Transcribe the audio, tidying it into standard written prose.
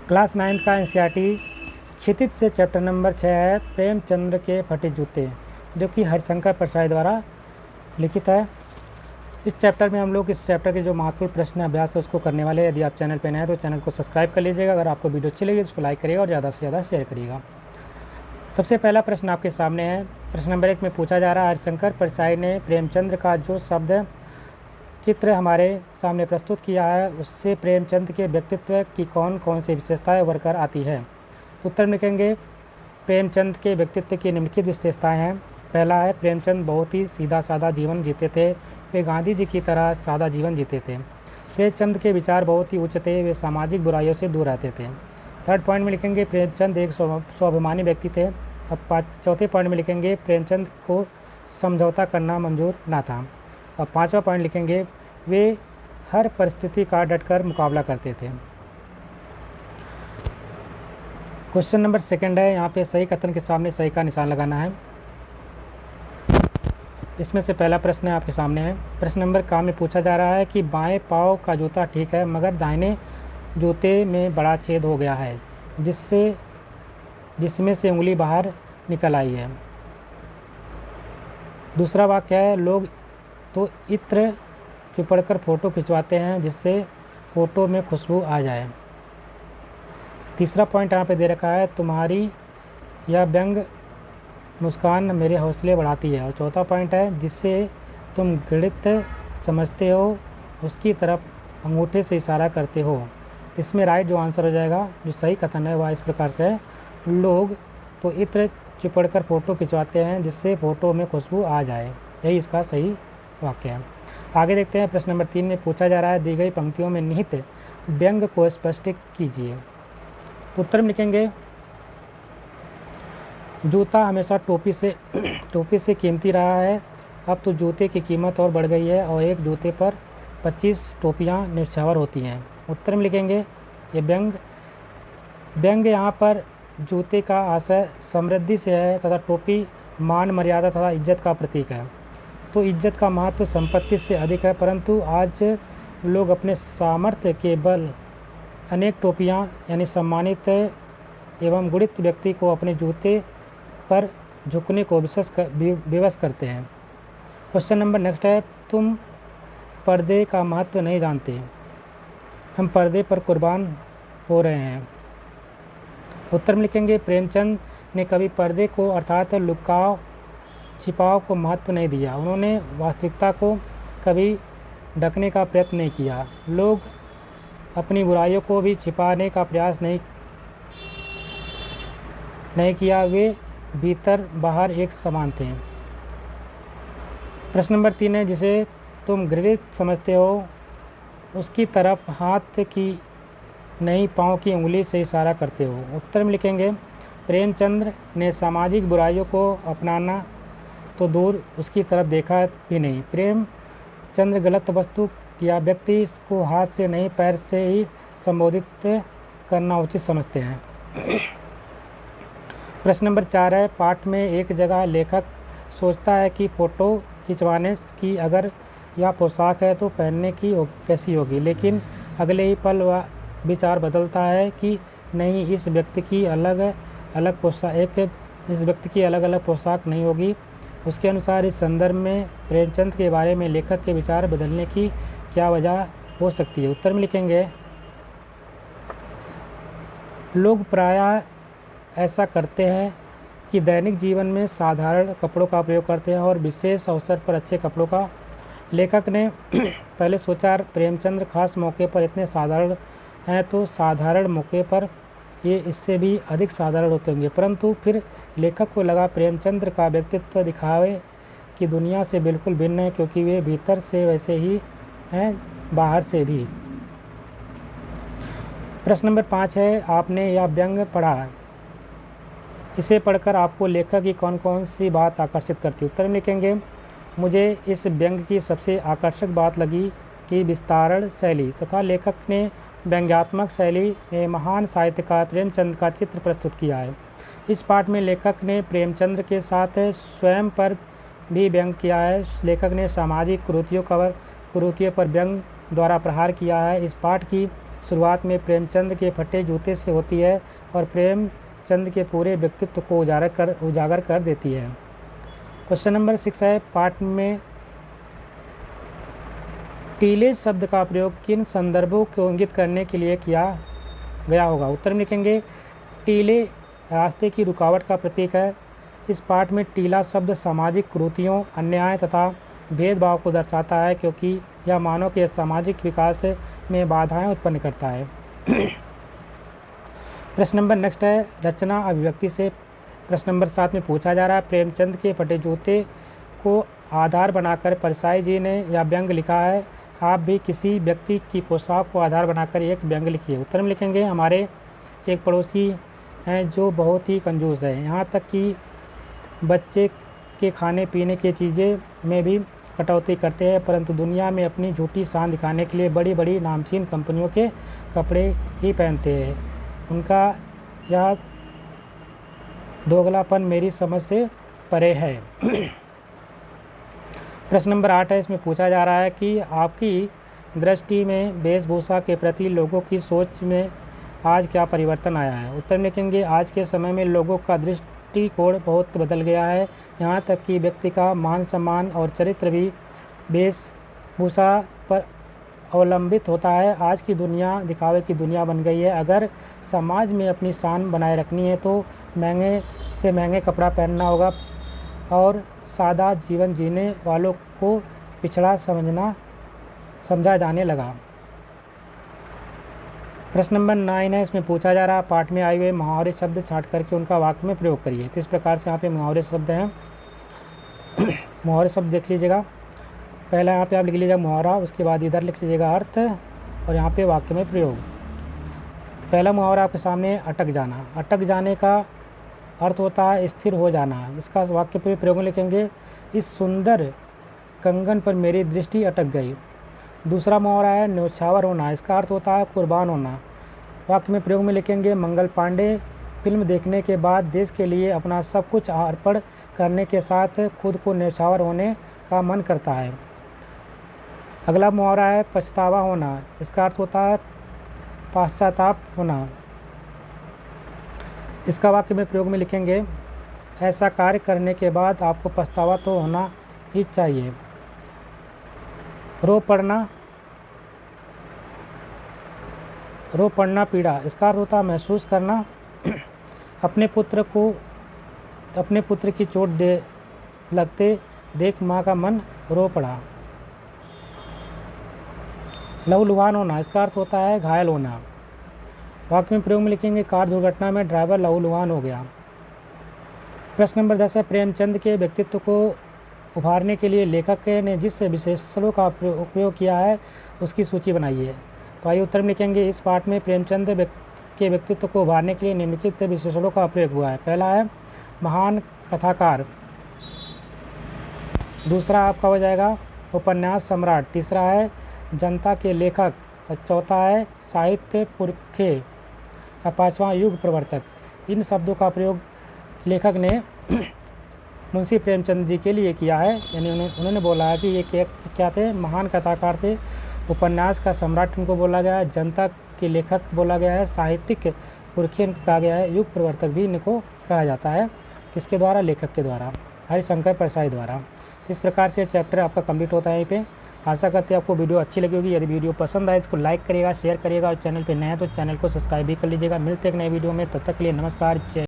Class 9 का NCERT क्षितिज से chapter number 6 है प्रेमचंद्र के फटे जूते, जो कि हरिशंकर प्रसाद द्वारा लिखित है। इस चैप्टर में हम लोग इस चैप्टर के जो महत्वपूर्ण प्रश्न अभ्यास है उसको करने वाले हैं। यदि आप चैनल पर नए हैं तो चैनल को सब्सक्राइब कर लीजिएगा। अगर आपको वीडियो अच्छी लगी तो उसको लाइक करिएगा और ज़्यादा से ज़्यादा शेयर करिएगा। सबसे पहला प्रश्न आपके सामने है। प्रश्न नंबर 1 में पूछा जा रहा है, हरिशंकर प्रसाद ने प्रेमचंद्र का जो शब्द चित्र हमारे सामने प्रस्तुत किया है उससे प्रेमचंद के व्यक्तित्व की कौन कौन सी विशेषताएं उभर कर आती है। उत्तर में लिखेंगे, प्रेमचंद के व्यक्तित्व की निम्नलिखित विशेषताएं हैं। पहला है, प्रेमचंद बहुत ही सीधा साधा जीवन जीते थे। वे गांधी जी की तरह सादा जीवन जीते थे। प्रेमचंद के विचार बहुत ही उच्च थे। वे सामाजिक बुराइयों से दूर रहते थे। थर्ड पॉइंट में लिखेंगे, प्रेमचंद एक स्वाभिमानी व्यक्ति थे। अब चौथे पॉइंट में लिखेंगे, प्रेमचंद को समझौता करना मंजूर ना था। और पांचवा पॉइंट लिखेंगे, वे हर परिस्थिति का डटकर मुकाबला करते थे। क्वेश्चन नंबर 2 है। यहाँ पे सही कथन के सामने सही का निशान लगाना है। इसमें से पहला प्रश्न आपके सामने है। प्रश्न नंबर का में पूछा जा रहा है कि बाएं पाँव का जूता ठीक है मगर दाहिने जूते में बड़ा छेद हो गया है जिसमें से उंगली बाहर निकल आई है। दूसरा वाक्य है, लोग तो इत्र चिपड़कर फ़ोटो खिंचवाते हैं जिससे फ़ोटो में खुशबू आ जाए। तीसरा पॉइंट यहाँ पे दे रखा है, तुम्हारी यह व्यंग मुस्कान मेरे हौसले बढ़ाती है। और चौथा पॉइंट है, जिससे तुम घृणित समझते हो उसकी तरफ अंगूठे से इशारा करते हो। इसमें राइट जो आंसर हो जाएगा, जो सही कथन है वह इस प्रकार से है, लोग तो इत्र चिपड़कर फ़ोटो खिंचवाते हैं जिससे फ़ोटो में खुशबू आ जाए। यही इसका सही वाक्य है। आगे देखते हैं। प्रश्न नंबर 3 में पूछा जा रहा है, दी गई पंक्तियों में निहित व्यंग को स्पष्ट कीजिए। उत्तर में लिखेंगे, जूता हमेशा टोपी से कीमती रहा है। अब तो जूते की कीमत और बढ़ गई है और एक जूते पर 25 टोपियाँ न्यौछावर होती हैं। उत्तर में लिखेंगे, ये व्यंग यहाँ पर जूते का आशय समृद्धि से है तथा टोपी मान मर्यादा तथा इज्जत का प्रतीक है। तो इज्जत का महत्व संपत्ति से अधिक है, परंतु आज लोग अपने सामर्थ्य के बल अनेक टोपियाँ यानी सम्मानित एवं गुणित व्यक्ति को अपने जूते पर झुकने को विवश करते हैं। क्वेश्चन नंबर नेक्स्ट है, तुम पर्दे का महत्व नहीं जानते, हम पर्दे पर कुर्बान हो रहे हैं। उत्तर में लिखेंगे, प्रेमचंद ने कभी पर्दे को अर्थात लुकाव छिपाव को महत्व नहीं दिया। उन्होंने वास्तविकता को कभी ढकने का प्रयत्न नहीं किया। लोग अपनी बुराइयों को भी छिपाने का प्रयास नहीं किया। वे भीतर बाहर एक समान थे। प्रश्न नंबर 3 है, जिसे तुम घृणित समझते हो उसकी तरफ हाथ की नहीं पाँव की उंगली से इशारा करते हो। उत्तर में लिखेंगे, प्रेमचंद्र ने सामाजिक बुराइयों को अपनाना तो दूर उसकी तरफ देखा भी नहीं। प्रेमचंद्र गलत वस्तु या व्यक्ति को हाथ से नहीं पैर से ही संबोधित करना उचित समझते हैं। प्रश्न नंबर 4 है, पाठ में एक जगह लेखक सोचता है कि फ़ोटो खिंचवाने की अगर यह पोशाक है तो पहनने की कैसी होगी, लेकिन अगले ही पल वह विचार बदलता है कि नहीं, इस व्यक्ति की अलग अलग पोशाक नहीं होगी। उसके अनुसार इस संदर्भ में प्रेमचंद के बारे में लेखक के विचार बदलने की क्या वजह हो सकती है। उत्तर में लिखेंगे, लोग प्रायः ऐसा करते हैं कि दैनिक जीवन में साधारण कपड़ों का प्रयोग करते हैं और विशेष अवसर पर अच्छे कपड़ों का। लेखक ने पहले सोचा प्रेमचंद्र खास मौके पर इतने साधारण हैं तो साधारण मौके पर ये इससे भी अधिक साधारण होते होंगे, परंतु फिर लेखक को लगा प्रेमचंद्र का व्यक्तित्व दिखावे कि दुनिया से बिल्कुल भिन्न है, क्योंकि वे भीतर से वैसे ही हैं बाहर से भी। प्रश्न नंबर 5 है, आपने यह व्यंग पढ़ा, इसे पढ़कर आपको लेखक की कौन कौन सी बात आकर्षित करती है। उत्तर में लिखेंगे, मुझे इस व्यंग की सबसे आकर्षक बात लगी कि विस्तारण शैली तथा लेखक ने व्यंग्यात्मक शैली में महान साहित्यकार प्रेमचंद का चित्र प्रस्तुत किया है। इस पाठ में लेखक ने प्रेमचंद के साथ स्वयं पर भी व्यंग किया है। लेखक ने सामाजिक कुरीतियों पर व्यंग द्वारा प्रहार किया है। इस पाठ की शुरुआत में प्रेमचंद के फटे जूते से होती है और प्रेमचंद के पूरे व्यक्तित्व को उजागर कर देती है। क्वेश्चन नंबर 6 है, पाठ में टीले शब्द का प्रयोग किन संदर्भों को इंगित करने के लिए किया गया होगा? उत्तर में लिखेंगे टीले रास्ते की रुकावट का प्रतीक है। इस पाठ में टीला शब्द सामाजिक कुरीतियों, अन्याय तथा भेदभाव को दर्शाता है, क्योंकि यह मानव के सामाजिक विकास में बाधाएं उत्पन्न करता है। प्रश्न नंबर नेक्स्ट है, रचना अभिव्यक्ति से प्रश्न नंबर 7 में पूछा जा रहा है, प्रेमचंद के फटे जूते को आधार बनाकर परसाई जी ने यह व्यंग लिखा है। आप भी किसी व्यक्ति की पोशाक को आधार बनाकर एक व्यंग लिखिए। उत्तर में लिखेंगे हमारे एक पड़ोसी हैं जो बहुत ही कंजूस है, यहाँ तक कि बच्चे के खाने पीने की चीज़ें में भी कटौती करते हैं, परंतु दुनिया में अपनी झूठी शान दिखाने के लिए बड़ी बड़ी नामचीन कंपनियों के कपड़े ही पहनते हैं। उनका यह दोगलापन मेरी समझ से परे है। प्रश्न नंबर 8 है, इसमें पूछा जा रहा है कि आपकी दृष्टि में वेशभूषा के प्रति लोगों की सोच में आज क्या परिवर्तन आया है? उत्तर में लिखेंगे आज के समय में लोगों का दृष्टिकोण बहुत बदल गया है, यहाँ तक कि व्यक्ति का मान सम्मान और चरित्र भी वेशभूषा पर अवलंबित होता है। आज की दुनिया दिखावे की दुनिया बन गई है। अगर समाज में अपनी शान बनाए रखनी है तो महंगे से महंगे कपड़ा पहनना होगा और सादा जीवन जीने वालों को पिछड़ा समझा जाने लगा। प्रश्न नंबर 9 है, इसमें पूछा जा रहा है पाठ में आए हुए मुहावरे शब्द छांट करके उनका वाक्य में प्रयोग करिए। तो इस प्रकार से यहाँ पे मुहावरे शब्द हैं। मुहावरे शब्द देख लीजिएगा। पहला यहाँ पे आप लिख लीजिएगा मुहावरा, उसके बाद इधर लिख लीजिएगा अर्थ और यहाँ पे वाक्य में प्रयोग। पहला मुहावरा आपके सामने अटक जाना। अटक जाने का अर्थ होता है स्थिर हो जाना। इसका वाक्य पे प्रयोग में लिखेंगे इस सुंदर कंगन पर मेरी दृष्टि अटक गई। दूसरा मुहावरा है न्यौछावर होना। इसका अर्थ होता है कुर्बान होना। वाक्य में प्रयोग में लिखेंगे मंगल पांडे फिल्म देखने के बाद देश के लिए अपना सब कुछ अर्पण करने के साथ खुद को न्यौछावर होने का मन करता है। अगला मुहावरा है पछतावा होना। इसका अर्थ होता है पश्चाताप होना। इसका वाक्य में प्रयोग में लिखेंगे ऐसा कार्य करने के बाद आपको पछतावा तो होना ही चाहिए। रो पड़ना पीड़ा। इसका अर्थ होता है महसूस करना। अपने पुत्र की चोट लगते देख माँ का मन रो पड़ा। लहूलुहान होना। इसका अर्थ होता है घायल होना। वाक्य में प्रयोग में लिखेंगे कार दुर्घटना में ड्राइवर लहूलुहान हो गया। प्रश्न नंबर 10 है प्रेमचंद के व्यक्तित्व को उभारने के लिए लेखक ने जिस विशेषणों का उपयोग किया है उसकी सूची बनाइए। तो आइए उत्तर में लिखेंगे इस पाठ में प्रेमचंद के व्यक्तित्व को उभारने के लिए निम्नलिखित विशेषणों का प्रयोग हुआ है। पहला है महान कथाकार। दूसरा आपका हो जाएगा उपन्यास सम्राट। तीसरा है जनता के लेखक। और चौथा है साहित्य पुरखे। और पांचवा युग प्रवर्तक। इन शब्दों का प्रयोग लेखक ने मुंशी प्रेमचंद जी के लिए किया है। यानी उन्होंने बोला है कि ये क्या थे, महान कथाकार थे। उपन्यास का सम्राट उनको बोला गया है, जनता के लेखक बोला गया है, साहित्यिक पुरखे कहा गया है, युग प्रवर्तक भी इनको कहा जाता है। किसके द्वारा? लेखक के द्वारा, हरिशंकर परसाई द्वारा। इस प्रकार से चैप्टर आपका कंप्लीट होता है। यहीं पे आशा करते हैं आपको वीडियो अच्छी लगी होगी। यदि वीडियो पसंद आए इसको लाइक करिएगा, शेयर करिएगा और चैनल पे नए हैं तो चैनल को सब्सक्राइब भी कर लीजिएगा। मिलते हैं एक नए वीडियो में, तब तक के लिए नमस्कार। जय